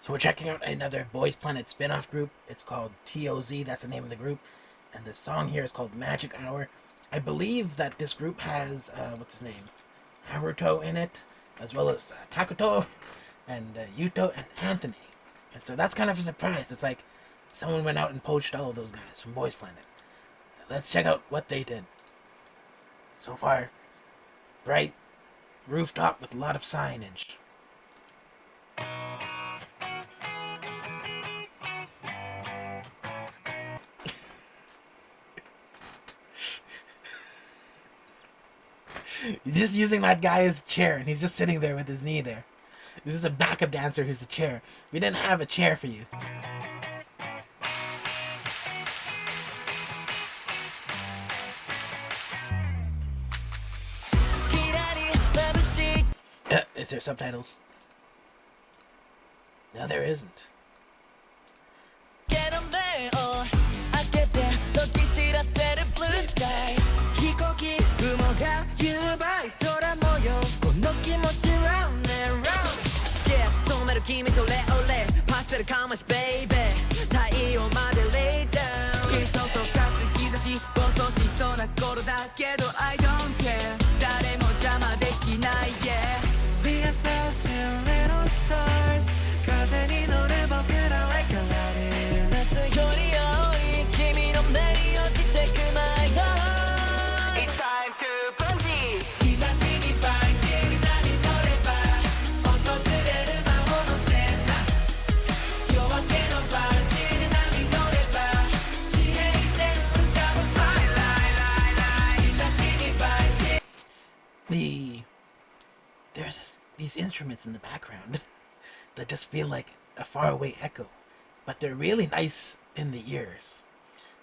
So we're checking out another Boys Planet spin-off group. It's called TOZ, that's the name of the group. And the song here is called Magic Hour. I believe that this group has, what's his name? Haruto in it, as well as Takuto, and Yuto, and Anthony. And so that's kind of a surprise. It's like someone went out and poached all of those guys from Boys Planet. Let's check out what they did. So far, bright rooftop with a lot of signage. He's just using that guy as a chair, and he's just sitting there with his knee there. This is a backup dancer who's the chair. We didn't have a chair for you. Is there subtitles? No, there isn't. I don't care 誰も邪魔できない yeah We are thousand little stars 風に乗る僕ら like Aladdin 夏より多い君の目に落ちてく my heart It's time to bungee 日差しにバンジーに波乗れば訪れる魔法のセンサー夜明けのバンジーに波乗れば地平線浮かぶ Twilight 日差しにバンジーThere's these instruments in the background that just feel like a faraway echo, but they're really nice in the ears.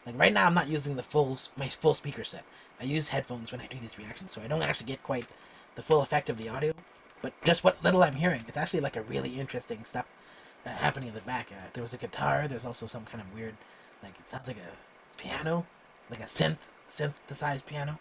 Like right now, I'm not using my full speaker set. I use headphones when I do these reactions, so I don't actually get quite the full effect of the audio. But just what little I'm hearing, it's actually like a really interesting stuff happening in the back. There was a guitar. There's also some kind of weird, like it sounds like a piano, like a synthesized piano.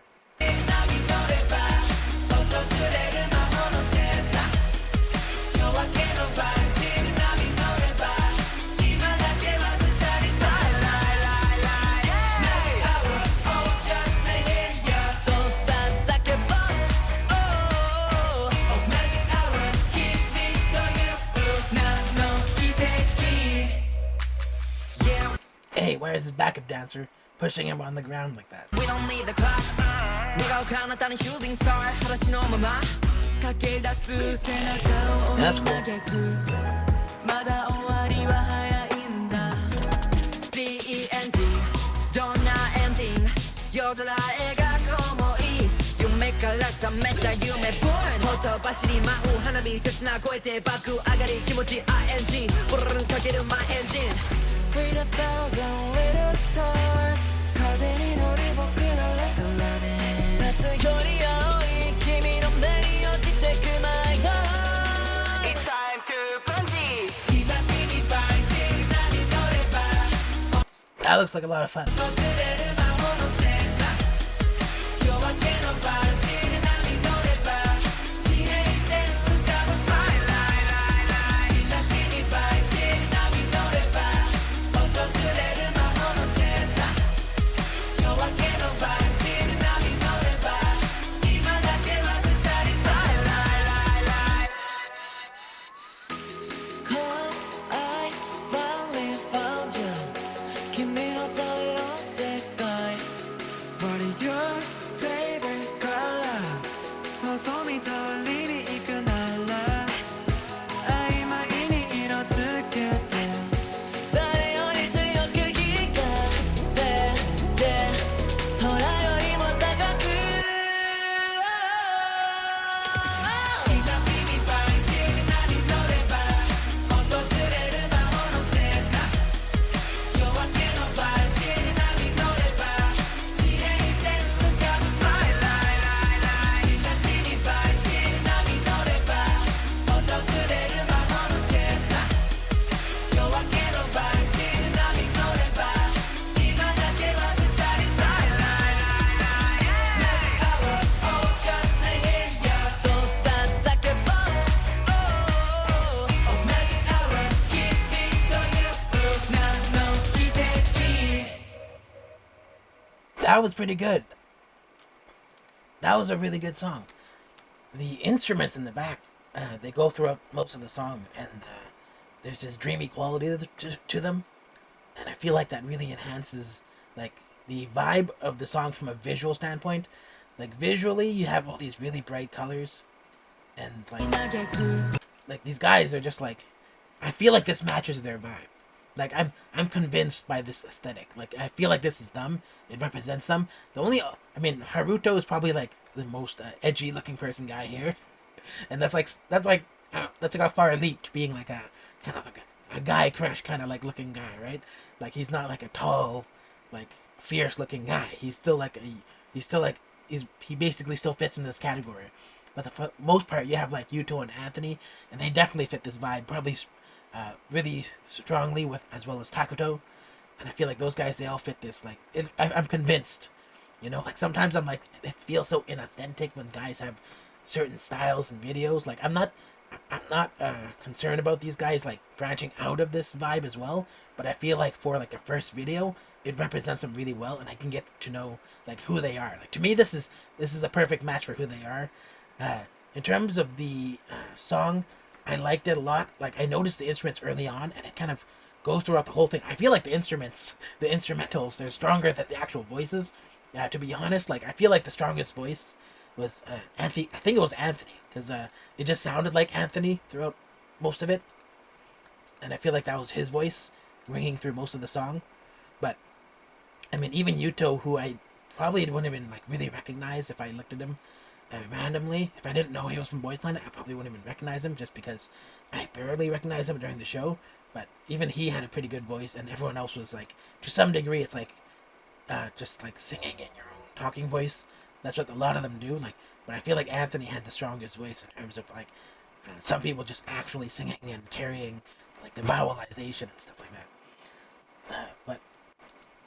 Hey, why is this backup dancer pushing him on the ground like that? We don't need the clock 願う彼方にシューティングスター裸足のまま駆け出す背中を追い嘆くまだ終わりは早いんだ TENT どんなエンディング夜空描く想い夢から覚めた夢 Born ほとばしり舞う花火切な声で爆上がり気持ち ING ボロルンかけるマイエンジン With a thousand little stars 風に乗り僕ら like Aladdin 夏より青い君の目に落ちてく my heart It's time to bungee 日差しにバンジーに波乗れば That looks like a lot of fun. 訪れる魔法のセンサー夜明けのバンジーに波乗れば地平線浮かぶ Twilight 日差しにバンジーに波乗れば訪れる魔法のセンサー夜明けのバンジーに波乗れば今だけは二人 Twilight Cause I finally found you 君のための世界 That was pretty good. That was a really good song. The instruments in the back, they go throughout most of the song, and there's this dreamy quality to them, and I feel like that really enhances like the vibe of the song from a visual standpoint. Like visually, you have all these really bright colors, and like these guys are just like, I feel like this matches their vibe. Like I'm convinced by this aesthetic. Like I feel like this is them. It represents them. The only I mean Haruto is probably like the most edgy looking person guy here, and that's like a far leap to being like a kind of like a guy crush kind of like looking guy, right? Like he's not like a tall, like fierce looking guy. He's still like he basically still fits in this category. But the most part, you have like Yuto and Anthony, and they definitely fit this vibe. Probably really strongly with as well as Takuto, and I feel like those guys they all fit this. Like I'm convinced, like sometimes I'm like it feels so inauthentic when guys have certain styles and videos. Like I'm not concerned about these guys like branching out of this vibe as well, but I feel like for like a first video, it represents them really well, and I can get to know like who they are. Like to me, this is a perfect match for who they are. In terms of the song, I liked it a lot. Like I noticed the instruments early on, and it kind of goes throughout the whole thing. I feel like the instrumentals, they're stronger than the actual voices. To be honest, like I feel like the strongest voice was Anthony. I think it was Anthony because it just sounded like Anthony throughout most of it, and I feel like that was his voice ringing through most of the song. But I mean, even Yuto, who I probably wouldn't have been like really recognized if I looked at him randomly. If I didn't know he was from Boys Planet, I probably wouldn't even recognize him just because I barely recognized him during the show. But even he had a pretty good voice, and everyone else was like, to some degree, it's like just like singing in your own talking voice. That's what a lot of them do. Like, but I feel like Anthony had the strongest voice in terms of like some people just actually singing and carrying like the vowelization and stuff like that. But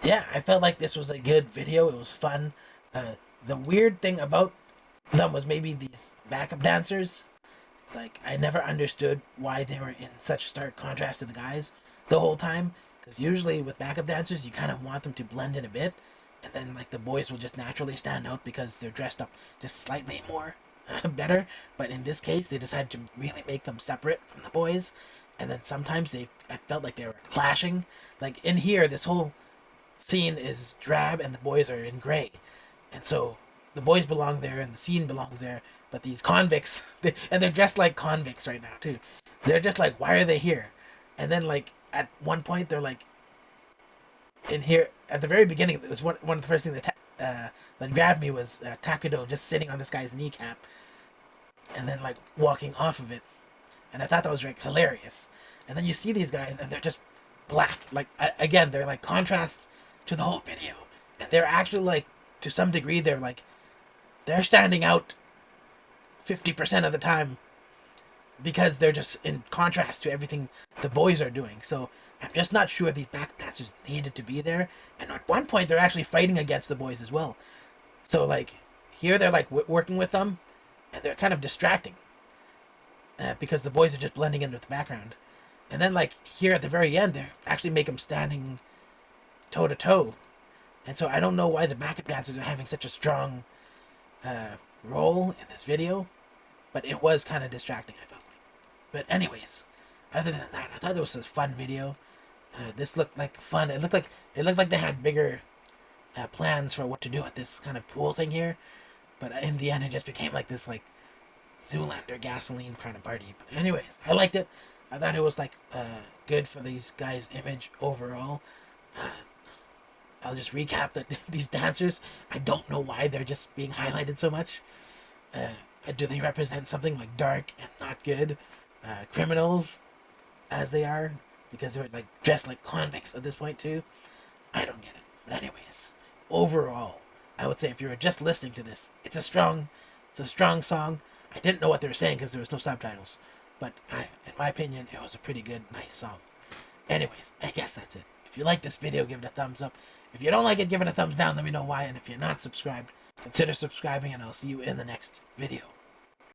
yeah, I felt like this was a good video. It was fun. The weird thing about them was maybe these backup dancers. Like I never understood why they were in such stark contrast to the guys the whole time. Because usually with backup dancers, you kind of want them to blend in a bit, and then like the boys will just naturally stand out because they're dressed up just slightly more better. But in this case, they decided to really make them separate from the boys, and then sometimes I felt like they were clashing. Like in here, this whole scene is drab and the boys are in gray, and so the boys belong there and the scene belongs there. But these convicts, and they're dressed like convicts right now too. They're just like, why are they here? And then like at one point they're like, in here at the very beginning, it was one of the first things that grabbed me was Takuto just sitting on this guy's kneecap, and then like walking off of it, and I thought that was like hilarious. And then you see these guys, and they're just black. Like again, they're like contrast to the whole video, and they're actually like to some degree they're standing out 50% of the time because they're just in contrast to everything the boys are doing. So I'm just not sure these back dancers needed to be there. And at one point, they're actually fighting against the boys as well. So like here, they're like working with them, and they're kind of distracting because the boys are just blending in with the background. And then like here at the very end, they actually make them standing toe to toe. And so I don't know why the backup dancers are having such a strong role in this video, but it was kind of distracting, I felt like. But anyways, other than that, I thought it was a fun video. This looked like fun. It looked like they had bigger plans for what to do with this kind of pool thing here. But in the end, it just became like this like Zoolander gasoline kind of party. But anyways, I liked it. I thought it was like good for these guys' image overall. I'll just recap that these dancers, I don't know why they're just being highlighted so much. Do they represent something like dark and not good? Criminals, as they are, because they're like dressed like convicts at this point too. I don't get it. But anyways, overall, I would say if you were just listening to this, it's a strong song. I didn't know what they were saying because there was no subtitles, but in my opinion, it was a pretty good, nice song. Anyways, I guess that's it. If you like this video, give it a thumbs up. If you don't like it, give it a thumbs down. Let me know why. And if you're not subscribed, consider subscribing, and I'll see you in the next video.